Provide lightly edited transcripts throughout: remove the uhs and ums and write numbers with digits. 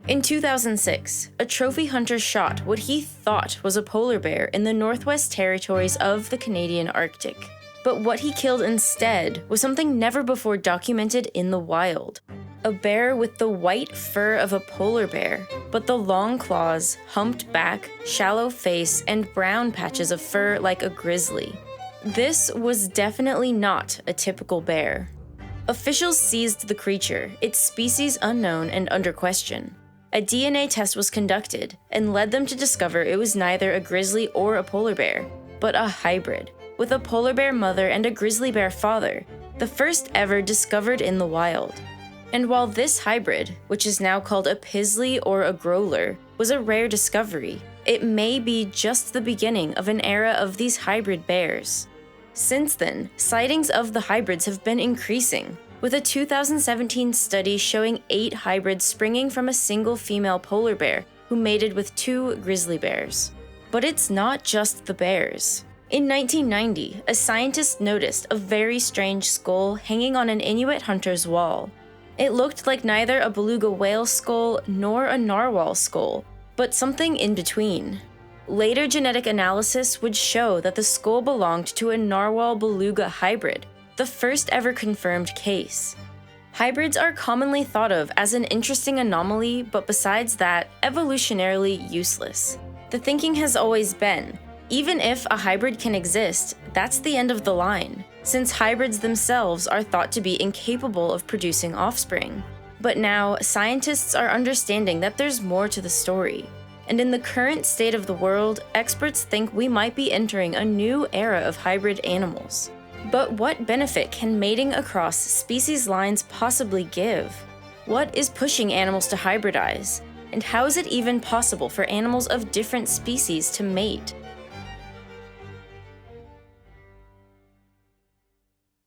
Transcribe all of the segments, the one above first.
In 2006, a trophy hunter shot what he thought was a polar bear in the Northwest Territories of the Canadian Arctic. But what he killed instead was something never before documented in the wild. A bear with the white fur of a polar bear, but the long claws, humped back, shallow face, and brown patches of fur like a grizzly. This was definitely not a typical bear. Officials seized the creature, its species unknown and under question. A DNA test was conducted and led them to discover it was neither a grizzly or a polar bear, but a hybrid, with a polar bear mother and a grizzly bear father, the first ever discovered in the wild. And while this hybrid, which is now called a pizzly or a growler, was a rare discovery, it may be just the beginning of an era of these hybrid bears. Since then, sightings of the hybrids have been increasing, with a 2017 study showing 8 hybrids springing from a single female polar bear who mated with 2 grizzly bears. But it's not just the bears. In 1990, a scientist noticed a very strange skull hanging on an Inuit hunter's wall. It looked like neither a beluga whale skull nor a narwhal skull, but something in between. Later genetic analysis would show that the skull belonged to a narwhal-beluga hybrid, the first ever confirmed case. Hybrids are commonly thought of as an interesting anomaly, but besides that, evolutionarily useless. The thinking has always been, even if a hybrid can exist, that's the end of the line, since hybrids themselves are thought to be incapable of producing offspring. But now, scientists are understanding that there's more to the story. And in the current state of the world, experts think we might be entering a new era of hybrid animals. But what benefit can mating across species lines possibly give? What is pushing animals to hybridize? And how is it even possible for animals of different species to mate?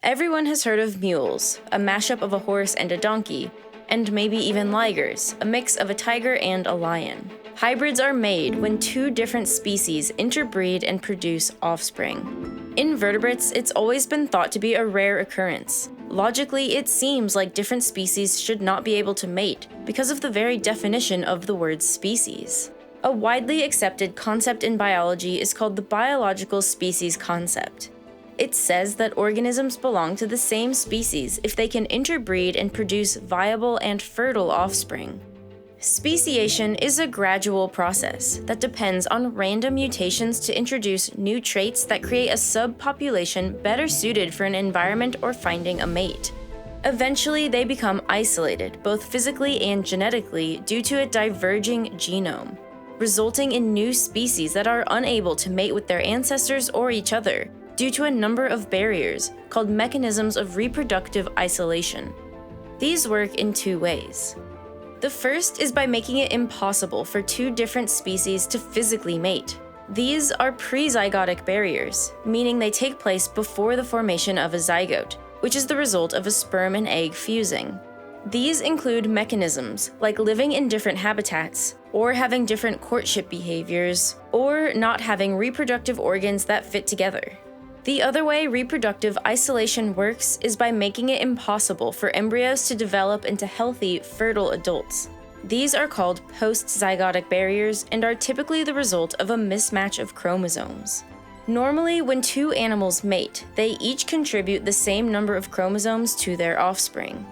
Everyone has heard of mules, a mashup of a horse and a donkey, and maybe even ligers, a mix of a tiger and a lion. Hybrids are made when 2 different species interbreed and produce offspring. In vertebrates, it's always been thought to be a rare occurrence. Logically, it seems like different species should not be able to mate because of the very definition of the word species. A widely accepted concept in biology is called the biological species concept. It says that organisms belong to the same species if they can interbreed and produce viable and fertile offspring. Speciation is a gradual process that depends on random mutations to introduce new traits that create a subpopulation better suited for an environment or finding a mate. Eventually, they become isolated, both physically and genetically, due to a diverging genome, resulting in new species that are unable to mate with their ancestors or each other, due to a number of barriers called mechanisms of reproductive isolation. These work in 2 ways. The first is by making it impossible for 2 different species to physically mate. These are prezygotic barriers, meaning they take place before the formation of a zygote, which is the result of a sperm and egg fusing. These include mechanisms like living in different habitats, or having different courtship behaviors, or not having reproductive organs that fit together. The other way reproductive isolation works is by making it impossible for embryos to develop into healthy, fertile adults. These are called post-zygotic barriers and are typically the result of a mismatch of chromosomes. Normally, when 2 animals mate, they each contribute the same number of chromosomes to their offspring.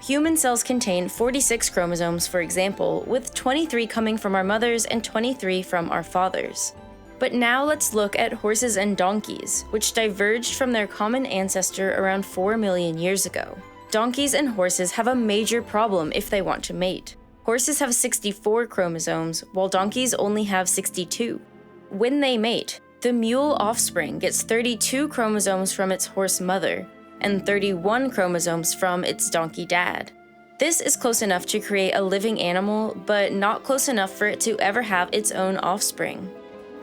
Human cells contain 46 chromosomes, for example, with 23 coming from our mothers and 23 from our fathers. But now let's look at horses and donkeys, which diverged from their common ancestor around 4 million years ago. Donkeys and horses have a major problem if they want to mate. Horses have 64 chromosomes, while donkeys only have 62. When they mate, the mule offspring gets 32 chromosomes from its horse mother, and 31 chromosomes from its donkey dad. This is close enough to create a living animal, but not close enough for it to ever have its own offspring.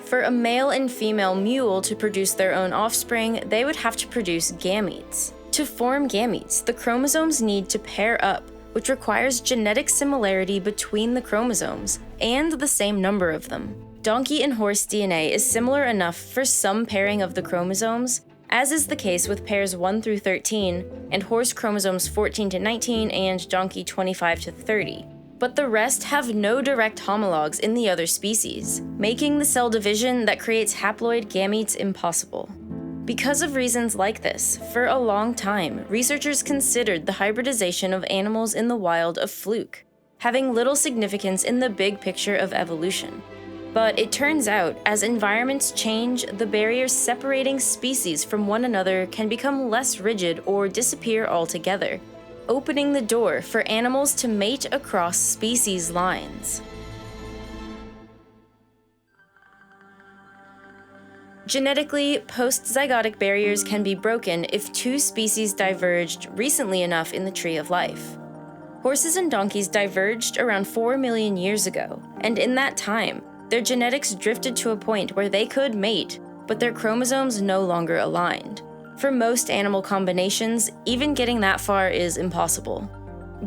For a male and female mule to produce their own offspring, they would have to produce gametes. To form gametes, the chromosomes need to pair up, which requires genetic similarity between the chromosomes, and the same number of them. Donkey and horse DNA is similar enough for some pairing of the chromosomes, as is the case with pairs 1 through 13, and horse chromosomes 14 to 19 and donkey 25 to 30. but the rest have no direct homologs in the other species, making the cell division that creates haploid gametes impossible. Because of reasons like this, for a long time, researchers considered the hybridization of animals in the wild a fluke, having little significance in the big picture of evolution. But it turns out, as environments change, the barriers separating species from one another can become less rigid or disappear altogether, opening the door for animals to mate across species lines. Genetically, post-zygotic barriers can be broken if two species diverged recently enough in the tree of life. Horses and donkeys diverged around 4 million years ago, and in that time, their genetics drifted to a point where they could mate, but their chromosomes no longer aligned. For most animal combinations, even getting that far is impossible.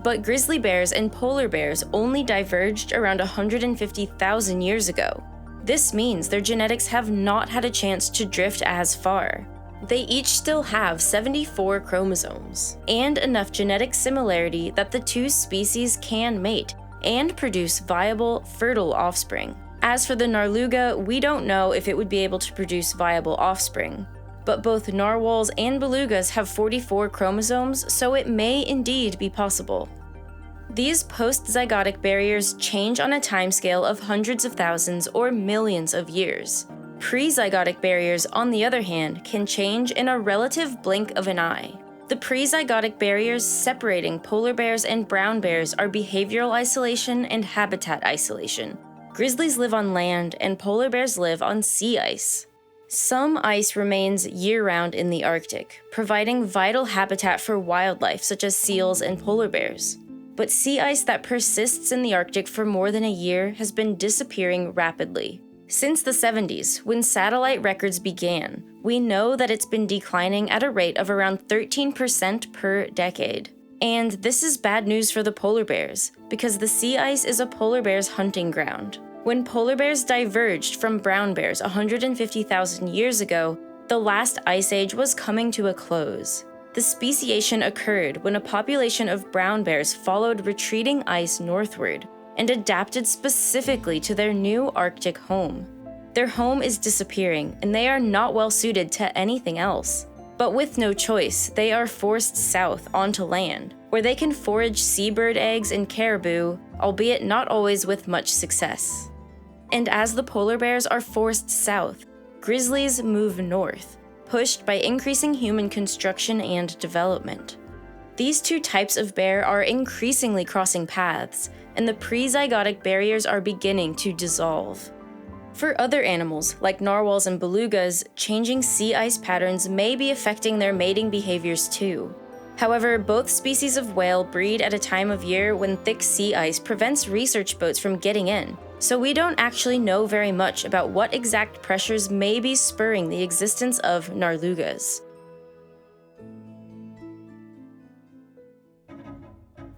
But grizzly bears and polar bears only diverged around 150,000 years ago. This means their genetics have not had a chance to drift as far. They each still have 74 chromosomes, and enough genetic similarity that the two species can mate and produce viable, fertile offspring. As for the narluga, we don't know if it would be able to produce viable offspring. But both narwhals and belugas have 44 chromosomes, so it may indeed be possible. These post-zygotic barriers change on a timescale of hundreds of thousands or millions of years. Pre-zygotic barriers, on the other hand, can change in a relative blink of an eye. The pre-zygotic barriers separating polar bears and brown bears are behavioral isolation and habitat isolation. Grizzlies live on land, and polar bears live on sea ice. Some ice remains year-round in the Arctic, providing vital habitat for wildlife such as seals and polar bears. But sea ice that persists in the Arctic for more than a year has been disappearing rapidly. Since the 70s, when satellite records began, we know that it's been declining at a rate of around 13% per decade. And this is bad news for the polar bears, because the sea ice is a polar bear's hunting ground. When polar bears diverged from brown bears 150,000 years ago, the last ice age was coming to a close. The speciation occurred when a population of brown bears followed retreating ice northward and adapted specifically to their new Arctic home. Their home is disappearing, and they are not well suited to anything else. But with no choice, they are forced south onto land, where they can forage seabird eggs and caribou, albeit not always with much success. And as the polar bears are forced south, grizzlies move north, pushed by increasing human construction and development. These two types of bear are increasingly crossing paths, and the pre-zygotic barriers are beginning to dissolve. For other animals, like narwhals and belugas, changing sea ice patterns may be affecting their mating behaviors too. However, both species of whale breed at a time of year when thick sea ice prevents research boats from getting in, so we don't actually know very much about what exact pressures may be spurring the existence of narlugas.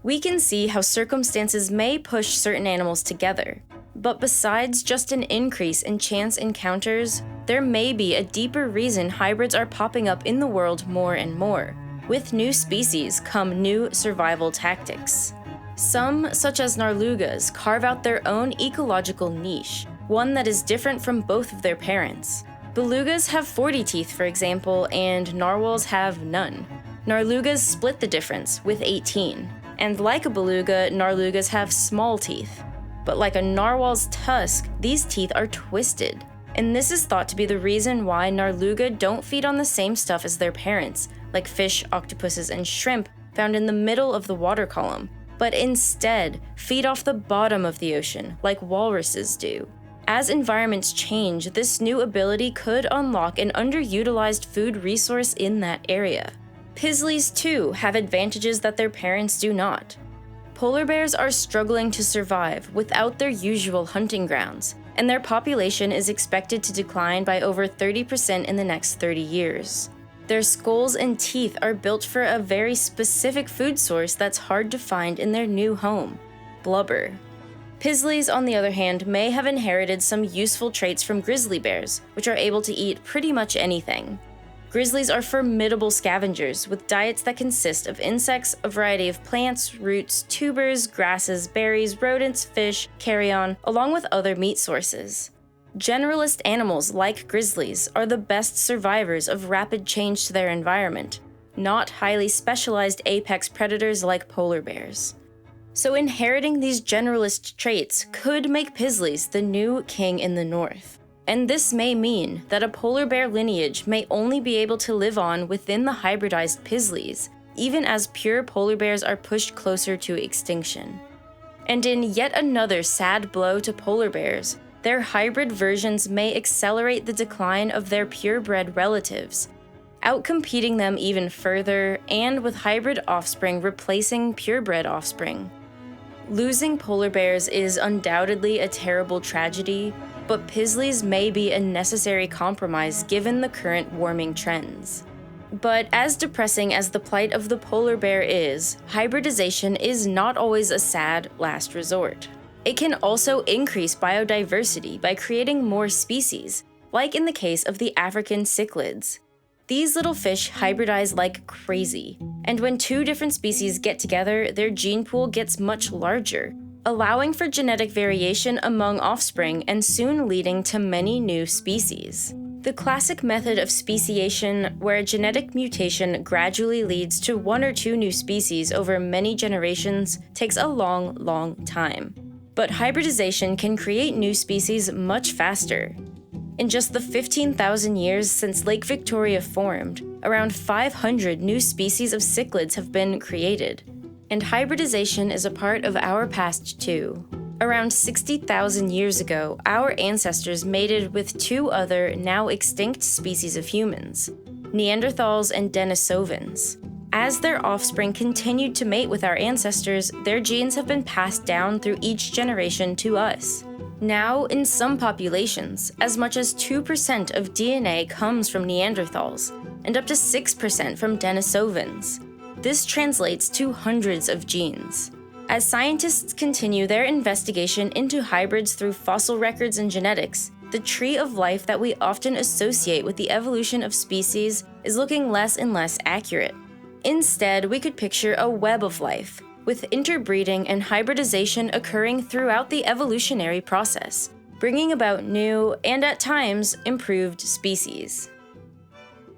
We can see how circumstances may push certain animals together, but besides just an increase in chance encounters, there may be a deeper reason hybrids are popping up in the world more and more. With new species come new survival tactics. Some, such as narlugas, carve out their own ecological niche, one that is different from both of their parents. Belugas have 40 teeth, for example, and narwhals have none. Narlugas split the difference with 18. And like a beluga, narlugas have small teeth. But like a narwhal's tusk, these teeth are twisted. And this is thought to be the reason why narluga don't feed on the same stuff as their parents, like fish, octopuses, and shrimp found in the middle of the water column, but instead feed off the bottom of the ocean, like walruses do. As environments change, this new ability could unlock an underutilized food resource in that area. Pizzlies, too, have advantages that their parents do not. Polar bears are struggling to survive without their usual hunting grounds, and their population is expected to decline by over 30% in the next 30 years. Their skulls and teeth are built for a very specific food source that's hard to find in their new home: blubber. Pizzlies, on the other hand, may have inherited some useful traits from grizzly bears, which are able to eat pretty much anything. Grizzlies are formidable scavengers with diets that consist of insects, a variety of plants, roots, tubers, grasses, berries, rodents, fish, carrion, along with other meat sources. Generalist animals like grizzlies are the best survivors of rapid change to their environment, not highly specialized apex predators like polar bears. So inheriting these generalist traits could make Pisleys the new king in the north. And this may mean that a polar bear lineage may only be able to live on within the hybridized Pisleys, even as pure polar bears are pushed closer to extinction. And in yet another sad blow to polar bears, their hybrid versions may accelerate the decline of their purebred relatives, outcompeting them even further, and with hybrid offspring replacing purebred offspring. Losing polar bears is undoubtedly a terrible tragedy, but Pisleys may be a necessary compromise given the current warming trends. But as depressing as the plight of the polar bear is, hybridization is not always a sad last resort. It can also increase biodiversity by creating more species, like in the case of the African cichlids. These little fish hybridize like crazy, and when two different species get together, their gene pool gets much larger, allowing for genetic variation among offspring and soon leading to many new species. The classic method of speciation, where a genetic mutation gradually leads to one or two new species over many generations, takes a long time. But hybridization can create new species much faster. In just the 15,000 years since Lake Victoria formed, around 500 new species of cichlids have been created. And hybridization is a part of our past too. Around 60,000 years ago, our ancestors mated with two other now extinct species of humans, Neanderthals and Denisovans. As their offspring continued to mate with our ancestors, their genes have been passed down through each generation to us. Now, in some populations, as much as 2% of DNA comes from Neanderthals, and up to 6% from Denisovans. This translates to hundreds of genes. As scientists continue their investigation into hybrids through fossil records and genetics, the tree of life that we often associate with the evolution of species is looking less and less accurate. Instead, we could picture a web of life, with interbreeding and hybridization occurring throughout the evolutionary process, bringing about new, and at times, improved species.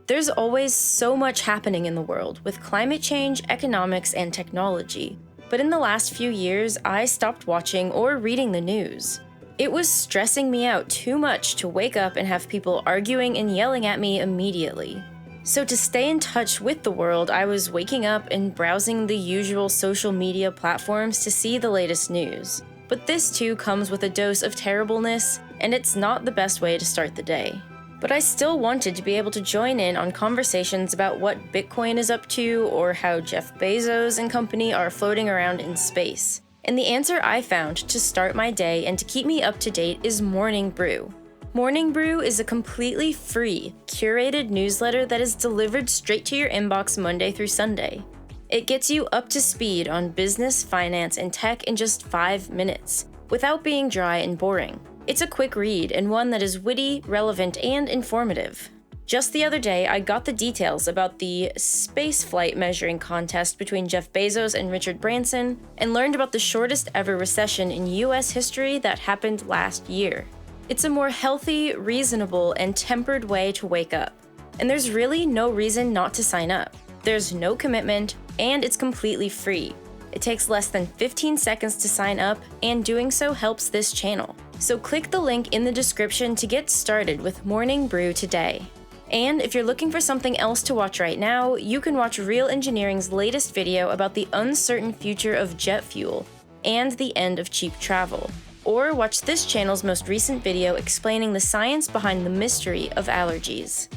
There's always so much happening in the world with climate change, economics, and technology, but in the last few years, I stopped watching or reading the news. It was stressing me out too much to wake up and have people arguing and yelling at me immediately. So to stay in touch with the world, I was waking up and browsing the usual social media platforms to see the latest news. But this too comes with a dose of terribleness, and it's not the best way to start the day. But I still wanted to be able to join in on conversations about what Bitcoin is up to or how Jeff Bezos and company are floating around in space. And the answer I found to start my day and to keep me up to date is Morning Brew. Morning Brew is a completely free, curated newsletter that is delivered straight to your inbox Monday through Sunday. It gets you up to speed on business, finance, and tech in just 5 minutes, without being dry and boring. It's a quick read and one that is witty, relevant, and informative. Just the other day, I got the details about the spaceflight measuring contest between Jeff Bezos and Richard Branson, and learned about the shortest ever recession in US history that happened last year. It's a more healthy, reasonable, and tempered way to wake up. And there's really no reason not to sign up. There's no commitment, and it's completely free. It takes less than 15 seconds to sign up, and doing so helps this channel. So click the link in the description to get started with Morning Brew today. And if you're looking for something else to watch right now, you can watch Real Engineering's latest video about the uncertain future of jet fuel and the end of cheap travel. Or watch this channel's most recent video explaining the science behind the mystery of allergies.